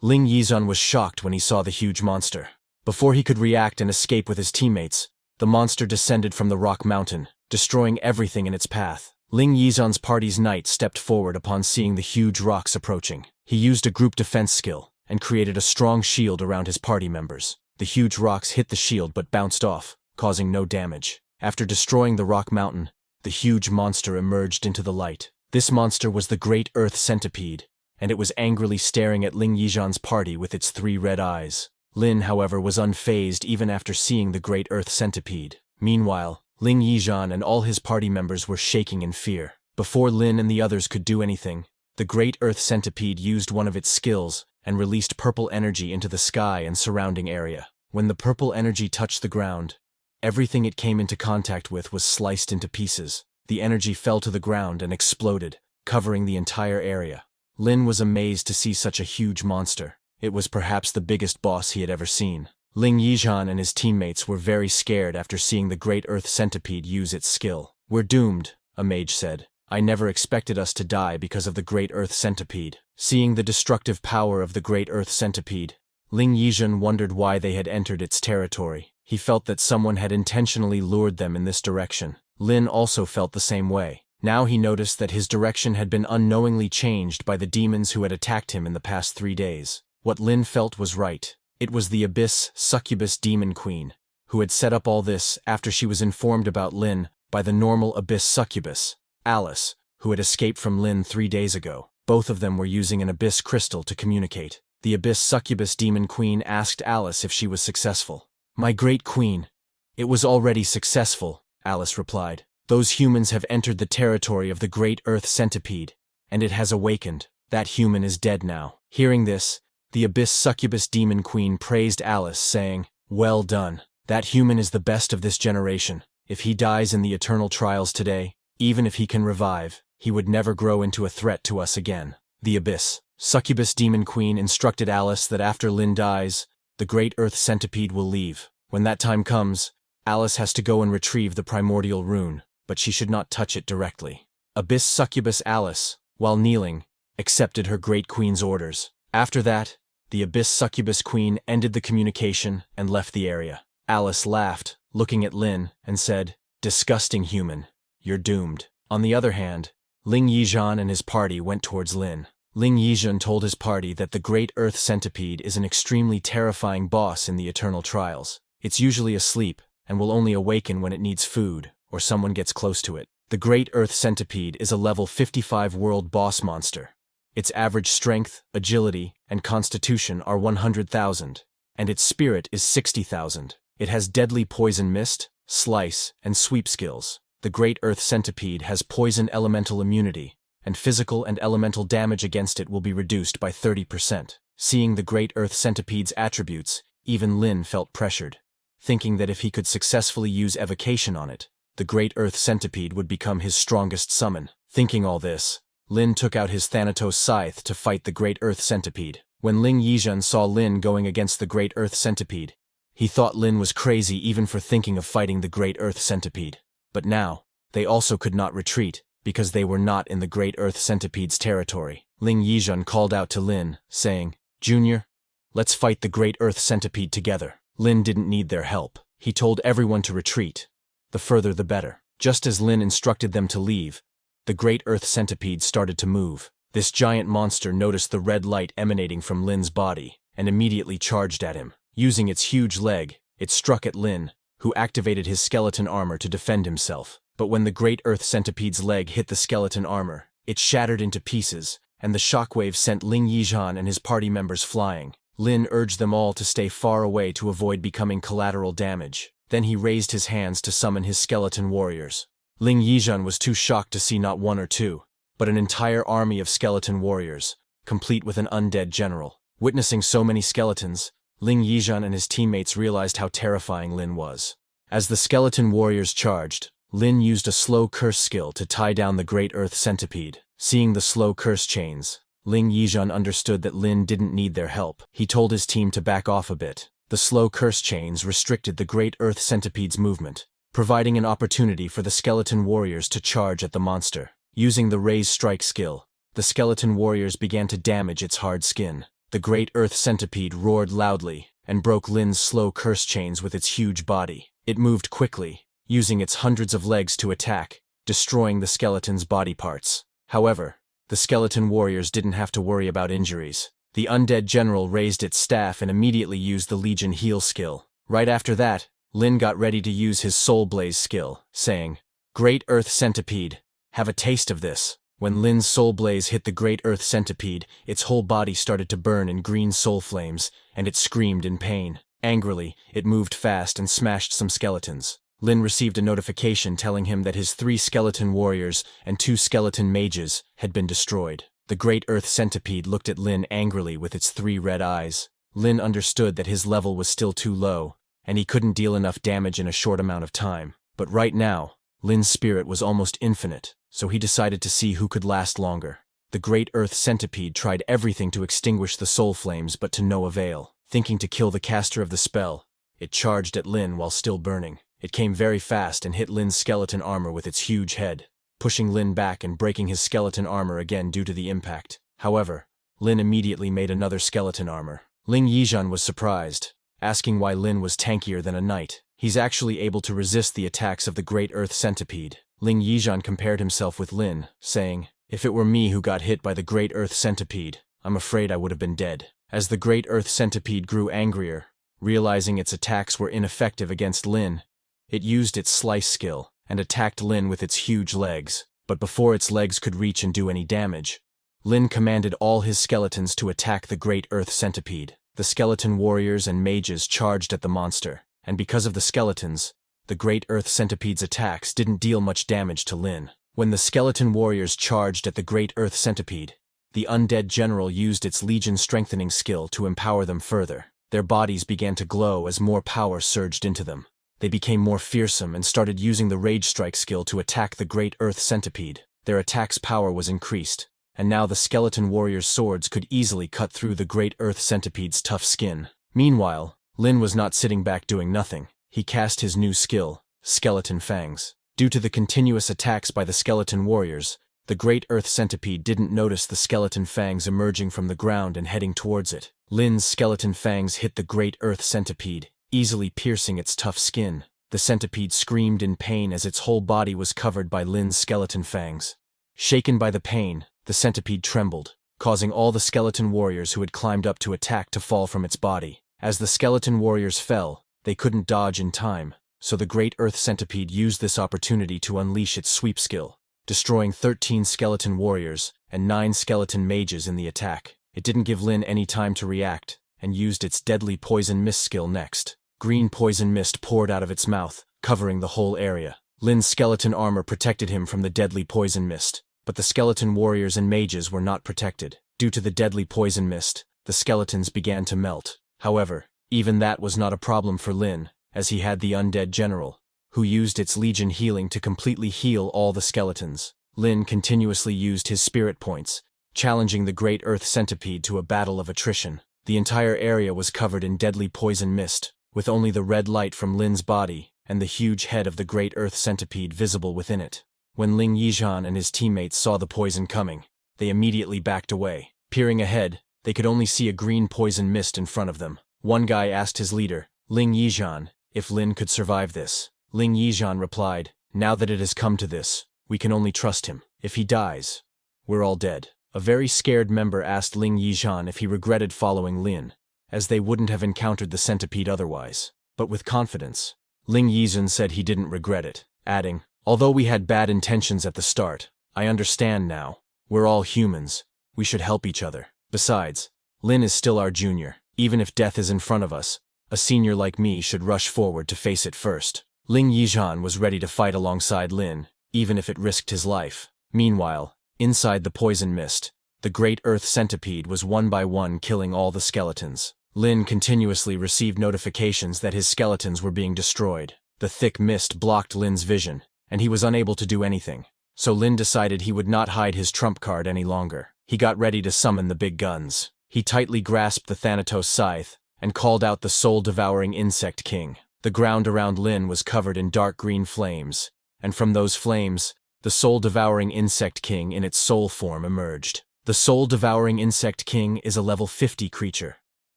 Ling Yizhan was shocked when he saw the huge monster. Before he could react and escape with his teammates, the monster descended from the rock mountain, destroying everything in its path. Ling Yizhan's party's knight stepped forward upon seeing the huge rocks approaching. He used a group defense skill and created a strong shield around his party members. The huge rocks hit the shield but bounced off, causing no damage. After destroying the rock mountain, the huge monster emerged into the light. This monster was the Great Earth Centipede, and it was angrily staring at Ling Yizhan's party with its 3 red eyes. Lin, however, was unfazed even after seeing the Great Earth Centipede. Meanwhile, Ling Yizhan and all his party members were shaking in fear. Before Lin and the others could do anything, the Great Earth Centipede used one of its skills and released purple energy into the sky and surrounding area. When the purple energy touched the ground, everything it came into contact with was sliced into pieces. The energy fell to the ground and exploded, covering the entire area. Lin was amazed to see such a huge monster. It was perhaps the biggest boss he had ever seen. Ling Yizhan and his teammates were very scared after seeing the Great Earth Centipede use its skill. "We're doomed," a mage said. "I never expected us to die because of the Great Earth Centipede." Seeing the destructive power of the Great Earth Centipede, Ling Yizhan wondered why they had entered its territory. He felt that someone had intentionally lured them in this direction. Lin also felt the same way. Now he noticed that his direction had been unknowingly changed by the demons who had attacked him in the past 3 days. What Lin felt was right. It was the Abyss Succubus Demon Queen, who had set up all this after she was informed about Lin by the normal Abyss Succubus, Alice, who had escaped from Lin 3 days ago. Both of them were using an Abyss crystal to communicate. The Abyss Succubus Demon Queen asked Alice if she was successful. "My great queen, it was already successful," Alice replied. "Those humans have entered the territory of the Great Earth Centipede, and it has awakened. That human is dead now." Hearing this, the Abyss Succubus Demon Queen praised Alice, saying, "Well done. That human is the best of this generation. If he dies in the eternal trials today, even if he can revive, he would never grow into a threat to us again." The Abyss Succubus Demon Queen instructed Alice that after Lin dies, the Great Earth Centipede will leave. When that time comes, Alice has to go and retrieve the primordial rune, but she should not touch it directly. Abyss Succubus Alice, while kneeling, accepted her Great Queen's orders. After that, the Abyss Succubus Queen ended the communication and left the area. Alice laughed, looking at Lin, and said, "Disgusting human, you're doomed." On the other hand, Ling Yizhan and his party went towards Lin. Ling Yizhan told his party that the Great Earth Centipede is an extremely terrifying boss in the eternal trials. It's usually asleep and will only awaken when it needs food or someone gets close to it. The Great Earth Centipede is a level 55 world boss monster. Its average strength, agility, and constitution are 100,000, and its spirit is 60,000. It has deadly poison mist, slice, and sweep skills. The Great Earth Centipede has poison elemental immunity, and physical and elemental damage against it will be reduced by 30%. Seeing the Great Earth Centipede's attributes, even Lin felt pressured, thinking that if he could successfully use evocation on it, the Great Earth Centipede would become his strongest summon. Thinking all this, Lin took out his Thanatos scythe to fight the Great Earth Centipede. When Ling Yizhan saw Lin going against the Great Earth Centipede, he thought Lin was crazy even for thinking of fighting the Great Earth Centipede. But now, they also could not retreat, because they were not in the Great Earth Centipede's territory. Ling Yizhan called out to Lin, saying, "Junior, let's fight the Great Earth Centipede together." Lin didn't need their help. He told everyone to retreat. The further the better. Just as Lin instructed them to leave, the Great Earth Centipede started to move. This giant monster noticed the red light emanating from Lin's body, and immediately charged at him. Using its huge leg, it struck at Lin, who activated his skeleton armor to defend himself. But when the Great Earth Centipede's leg hit the skeleton armor, it shattered into pieces, and the shockwave sent Ling Yizhan and his party members flying. Lin urged them all to stay far away to avoid becoming collateral damage. Then he raised his hands to summon his skeleton warriors. Ling Yizhan was too shocked to see not one or two, but an entire army of skeleton warriors, complete with an undead general. Witnessing so many skeletons, Ling Yizhan and his teammates realized how terrifying Lin was. As the skeleton warriors charged, Lin used a slow curse skill to tie down the Great Earth Centipede. Seeing the slow curse chains, Ling Yizhan understood that Lin didn't need their help. He told his team to back off a bit. The slow curse chains restricted the Great Earth Centipede's movement, providing an opportunity for the skeleton warriors to charge at the monster. Using the Raise Strike skill, the skeleton warriors began to damage its hard skin. The great earth centipede roared loudly and broke Lin's slow curse chains with its huge body. It moved quickly, using its hundreds of legs to attack, destroying the skeleton's body parts. However, the skeleton warriors didn't have to worry about injuries. The undead general raised its staff and immediately used the Legion heal skill. Right after that, Lin got ready to use his Soul Blaze skill, saying, "Great Earth Centipede, have a taste of this." When Lin's Soul Blaze hit the Great Earth Centipede, its whole body started to burn in green soul flames, and it screamed in pain. Angrily, it moved fast and smashed some skeletons. Lin received a notification telling him that his 3 skeleton warriors and 2 skeleton mages had been destroyed. The Great Earth Centipede looked at Lin angrily with its 3 red eyes. Lin understood that his level was still too low, and he couldn't deal enough damage in a short amount of time. But right now, Lin's spirit was almost infinite, so he decided to see who could last longer. The Great Earth Centipede tried everything to extinguish the soul flames, but to no avail. Thinking to kill the caster of the spell, it charged at Lin while still burning. It came very fast and hit Lin's skeleton armor with its huge head, pushing Lin back and breaking his skeleton armor again due to the impact. However, Lin immediately made another skeleton armor. Ling Yizhan was surprised, asking why Lin was tankier than a knight. He's actually able to resist the attacks of the Great Earth Centipede. Ling Yizhan compared himself with Lin, saying, "If it were me who got hit by the Great Earth Centipede, I'm afraid I would have been dead." As the Great Earth Centipede grew angrier, realizing its attacks were ineffective against Lin, it used its slice skill and attacked Lin with its huge legs. But before its legs could reach and do any damage, Lin commanded all his skeletons to attack the Great Earth Centipede. The skeleton warriors and mages charged at the monster, and because of the skeletons, the Great Earth Centipede's attacks didn't deal much damage to Lin. When the skeleton warriors charged at the Great Earth Centipede, the undead general used its Legion strengthening skill to empower them further. Their bodies began to glow as more power surged into them. They became more fearsome and started using the Rage Strike skill to attack the Great Earth Centipede. Their attack's power was increased, and now the skeleton warriors' swords could easily cut through the Great Earth Centipede's tough skin. Meanwhile, Lin was not sitting back doing nothing. He cast his new skill, Skeleton Fangs. Due to the continuous attacks by the skeleton warriors, the Great Earth Centipede didn't notice the skeleton fangs emerging from the ground and heading towards it. Lin's skeleton fangs hit the Great Earth Centipede, easily piercing its tough skin. The centipede screamed in pain as its whole body was covered by Lin's skeleton fangs. Shaken by the pain, the centipede trembled, causing all the skeleton warriors who had climbed up to attack to fall from its body. As the skeleton warriors fell, they couldn't dodge in time, so the Great Earth Centipede used this opportunity to unleash its sweep skill, destroying 13 skeleton warriors and 9 skeleton mages in the attack. It didn't give Lin any time to react, and used its deadly poison mist skill next. Green poison mist poured out of its mouth, covering the whole area. Lin's skeleton armor protected him from the deadly poison mist, but the skeleton warriors and mages were not protected. Due to the deadly poison mist, the skeletons began to melt. However, even that was not a problem for Lin, as he had the undead general, who used its Legion healing to completely heal all the skeletons. Lin continuously used his spirit points, challenging the Great Earth Centipede to a battle of attrition. The entire area was covered in deadly poison mist, with only the red light from Lin's body and the huge head of the Great Earth Centipede visible within it. When Ling Yizhan and his teammates saw the poison coming, they immediately backed away. Peering ahead, they could only see a green poison mist in front of them. One guy asked his leader, Ling Yizhan, if Lin could survive this. Ling Yizhan replied, "Now that it has come to this, we can only trust him. If he dies, we're all dead." A very scared member asked Ling Yizhan if he regretted following Lin, as they wouldn't have encountered the centipede otherwise. But with confidence, Ling Yizhan said he didn't regret it, adding, "Although we had bad intentions at the start, I understand now. We're all humans. We should help each other. Besides, Lin is still our junior. Even if death is in front of us, a senior like me should rush forward to face it first." Ling Yizhan was ready to fight alongside Lin, even if it risked his life. Meanwhile, inside the poison mist, the Great Earth Centipede was one by one killing all the skeletons. Lin continuously received notifications that his skeletons were being destroyed. The thick mist blocked Lin's vision, and he was unable to do anything. So Lin decided he would not hide his trump card any longer. He got ready to summon the big guns. He tightly grasped the Thanatos scythe and called out the soul-devouring Insect King. The ground around Lin was covered in dark green flames, and from those flames, the soul-devouring Insect King in its soul form emerged. The soul-devouring insect king is a level 50 creature,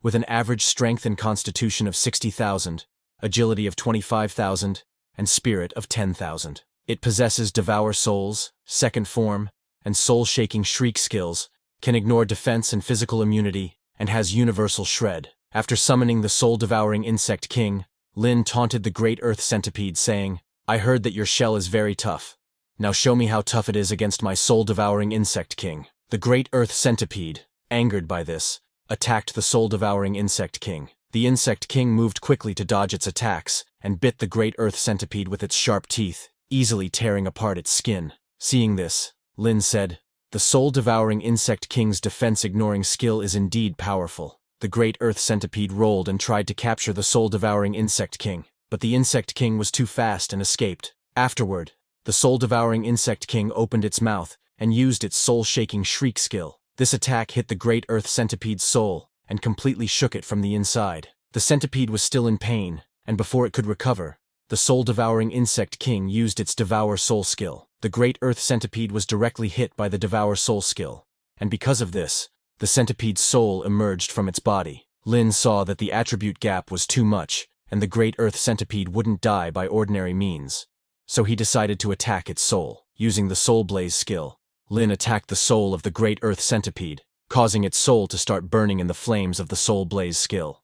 with an average strength and constitution of 60,000, agility of 25,000, and spirit of 10,000. It possesses devour souls, second form, and soul-shaking shriek skills, can ignore defense and physical immunity, and has universal shred. After summoning the soul-devouring insect king, Lin taunted the great earth centipede, saying, "I heard that your shell is very tough. Now show me how tough it is against my soul-devouring insect king." The great earth centipede, angered by this, attacked the soul-devouring insect king. The insect king moved quickly to dodge its attacks and bit the great earth centipede with its sharp teeth, easily tearing apart its skin. Seeing this, Lin said, "The soul-devouring insect king's defense-ignoring skill is indeed powerful." The great earth centipede rolled and tried to capture the soul-devouring insect king, but the insect king was too fast and escaped. Afterward, the soul-devouring insect king opened its mouth and used its soul-shaking shriek skill. This attack hit the great earth centipede's soul and completely shook it from the inside. The centipede was still in pain, and before it could recover, the soul-devouring insect king used its devour soul skill. The great earth centipede was directly hit by the devour soul skill, and because of this, the centipede's soul emerged from its body. Lin saw that the attribute gap was too much, and the great earth centipede wouldn't die by ordinary means, so he decided to attack its soul. Using the soul blaze skill, Lin attacked the soul of the great earth centipede, causing its soul to start burning in the flames of the soul blaze skill.